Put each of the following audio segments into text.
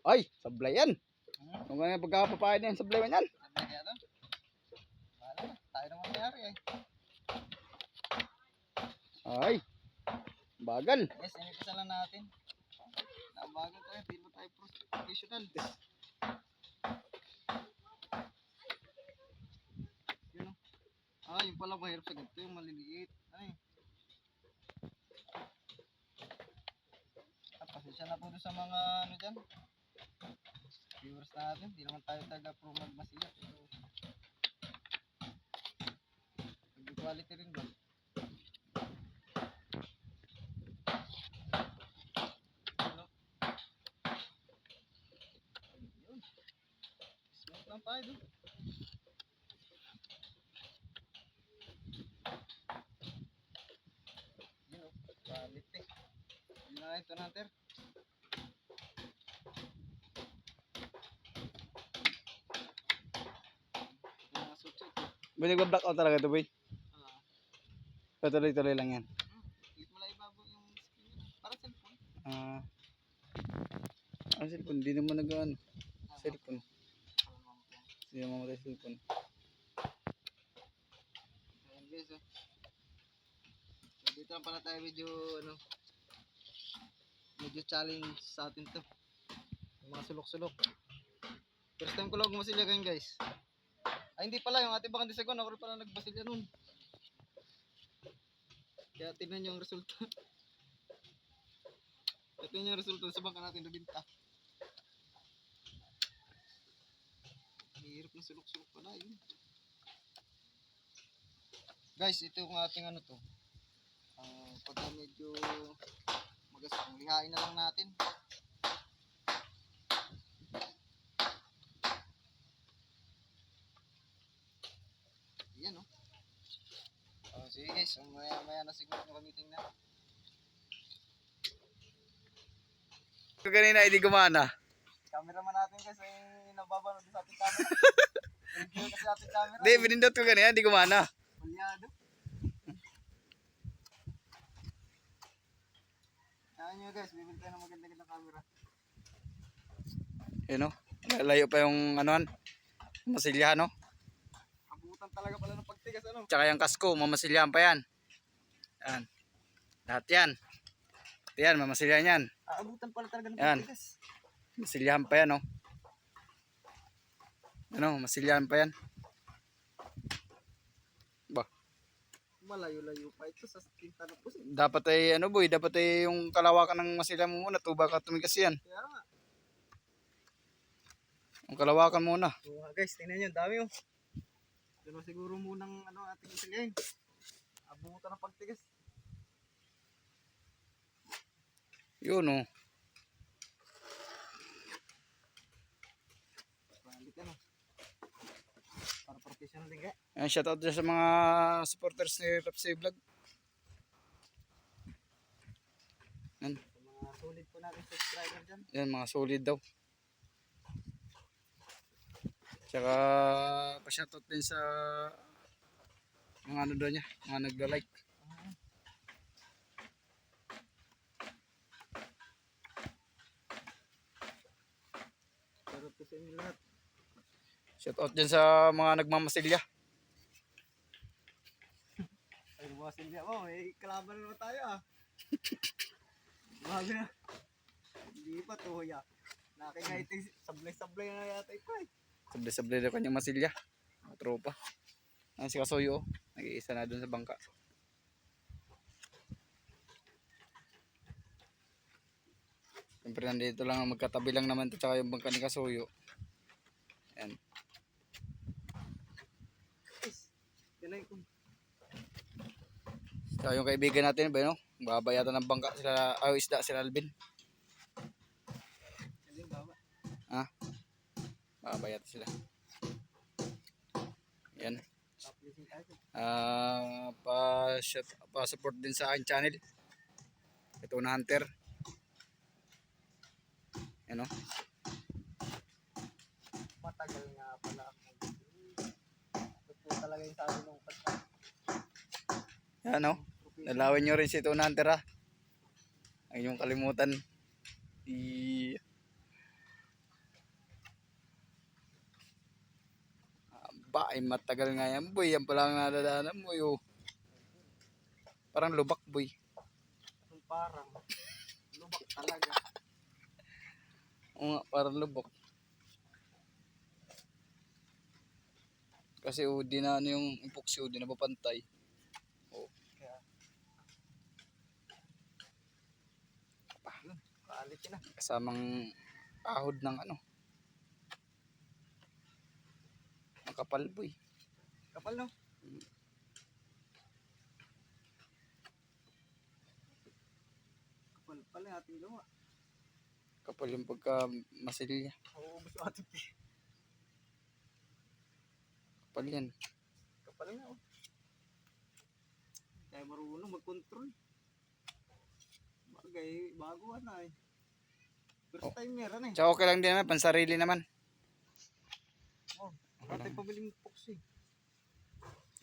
Ay, sablay yan. Kung ano yung pagkakapapain yan, sablay man yan. Sablay kaya to? Bahala na. Tayo naman mayari eh. Ay, bagal. Guys, inipisa lang natin. Nabagal tayo. Hindi mo tayo professional. Yun o. Ah, yung pala mahirap sa ganito. Yung maliliit. Ay. Pasensya na po doon sa mga ano dyan. Viewers natin. Hindi naman tayo taga-pro magmasiya. Pero quality rin ba? Yun. Smoke lang tayo doon. Yun o. Quality. Yun na ito natin. Boy, nagba-blackout talaga ito, boy. Patuloy-tuloy lang yan. Click mo lang ibabo yung screen. Para cellphone. Ang cellphone, hindi naman nag-ano. Cellphone. Hindi naman mamatay cellphone. Ayan guys oh. So dito lang pala tayo medyo medyo challenge sa atin to. Yung mga sulok-sulok. First time ko lang gumasilya guys. Ay hindi pala, yung ating bakang disagon, ako rin pala nagbasilya nun. Kaya tingnan nyo ang resulta. Ito yung resulta sa bangka natin nabinta. Hirap na sulok-sulok pala yun. Guys, ito yung ating to. Pagka medyo magasang, lihain na lang natin. Yan oh. Sige guys, maya na siguro gamitin na. Kanina hindi gumana. Cameraman natin guys ay nababano sa ating camera. Review kasi ating camera. Hindi, binindot ko kanina, hindi gumana. Pulyado. Ayan nyo guys, bibili tayo ng maganda-ganda camera. Yun o, layo pa yung masilyahan no. Abutan talaga pala ng pagtigas Tsaka yung kasko, mamasilyahan pa yan. Yan. Lahat yan. Yan, mamasilyahan yan. Abutan pala talaga ng Yan. pagtigas. Masilyahan pa yan, no? Ano, masilyahan pa yan. Ba? Malayo-layo pa ito sa tinta ng pusin. Dapat ay, boy, dapat ay yung kalawakan ng masilyahan mo muna. Tuba ka tumigas yan. Kaya nga. Yung kalawakan muna. So guys, tingnan nyo, dami oh. Pero siguro munang ating isilyahin. Abutan ng pagtigas. Yun, oh. Balik para professional din kaya. Ayan, shoutout dyan sa mga supporters ni Rapsay Vlog. Yan. Sa mga solid po natin subscriber dyan. Yan, mga solid daw. Tsaka pa-shoutout din sa mga daw niya, mga nagla-like. Pero po sa inyo lahat. Shoutout din sa mga nagmamasilya. Ay, mga Silvia mo, may kalaban naman tayo ah. Bago na. Hindi pa to ya. Nakikaiting sablay-sablay na yata ito eh. Sablay-sablay na kanyang masilya. Mga tropa. Ayan si Kasuyo. Nag-iisa na dun sa bangka. Siyempre nandito lang, magkatabi lang naman ito tsaka yung bangka ni Kasuyo. Ayan. So yung kaibigan natin ba no? Babayatan ng bangka sila, isda sila Alvin. Ha? Babayatan sila. Yan. Pa-support din sa aking channel. Ito na Hunter. Yan o. Matagal nga pala ako. Ito po talaga yung sabi nung pagka. Yan o. Nalawin nyo rin si Ito na Hunter ha. Ang inyong kalimutan. lupa ay matagal nga yan boy. Yan pala ang nadadaanan mo yo. Parang lubak boy. Parang lubak talaga. Oo nga, parang lubak. Kasi di na ano yung epoxy, di na papantay. Oh. Kaya, yun, quality na. Kasamang ahod ng ano. Makapal boy. Kapal no? Kapal pala yung ating gawa. Kapal yung pagka masilya. Mauubos yung ating Kapal yan. kapal na oh. Kaya marunong mag-control. Bagay, bago na eh. First time meron eh. Tsaka okay lang din naman, pansarili naman. Oh, natin pabiling epoxy.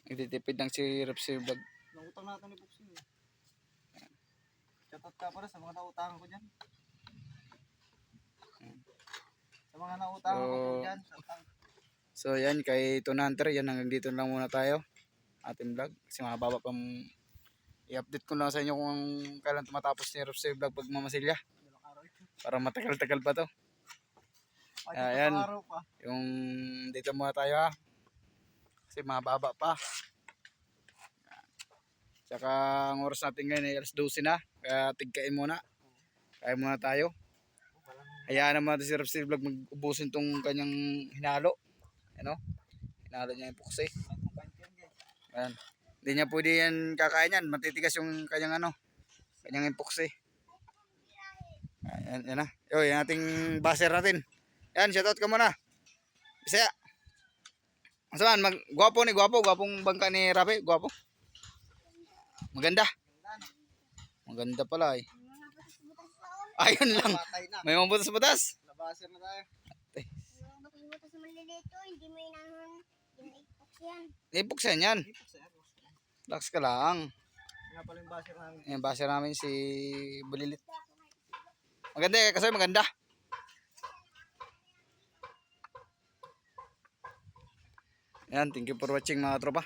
Nagtitipid ng si Repsir Vlog. Nautang natin epoxy eh. Shoutout ka para sa mga nautangan ko dyan. Sa mga nautangan ko dyan. So yan, kay Tuna Hunter, yan hanggang dito lang muna tayo. Ating vlog. Kasi mababa pang i-update ko lang sa inyo kung kailan tumatapos ni Repsir Vlog pag mamasilya. Para matagal-tagal pa to. Ayan. Yung dito muna tayo ha. Kasi mababa pa. Tsaka ang oras natin ngayon ay alas 12 na. Kaya tigkain muna. Kain muna tayo. Hayaan naman natin si Repsir Vlog mag-ubusin tong kanyang hinalo. Ano? Hinalo niya yung epoxy. Ayan. Hindi niya pwede yan kakain yan. Matitigas yung kanyang ano. Kanyang epoxy. Ayan, yan na. Yo, yung ating baser natin. Yan, shoutout ka muna. Bisaya. Saan? Gwapo ni, gwapo. Gwapong bangka ni Rapi. Gwapo. Maganda. Maganda pala eh. Ayun lang. May mga butas-butas. Nabaser na tayo. Butas na malilito, hindi mo inanong yung epoxy yan. Epoxy yan. Epoxy yan. Relax ka lang. Nga pala yung baser namin. Yung baser namin si Bulilit. Maganda eh. Kasi maganda. Yan. Thank you for watching mga tropa.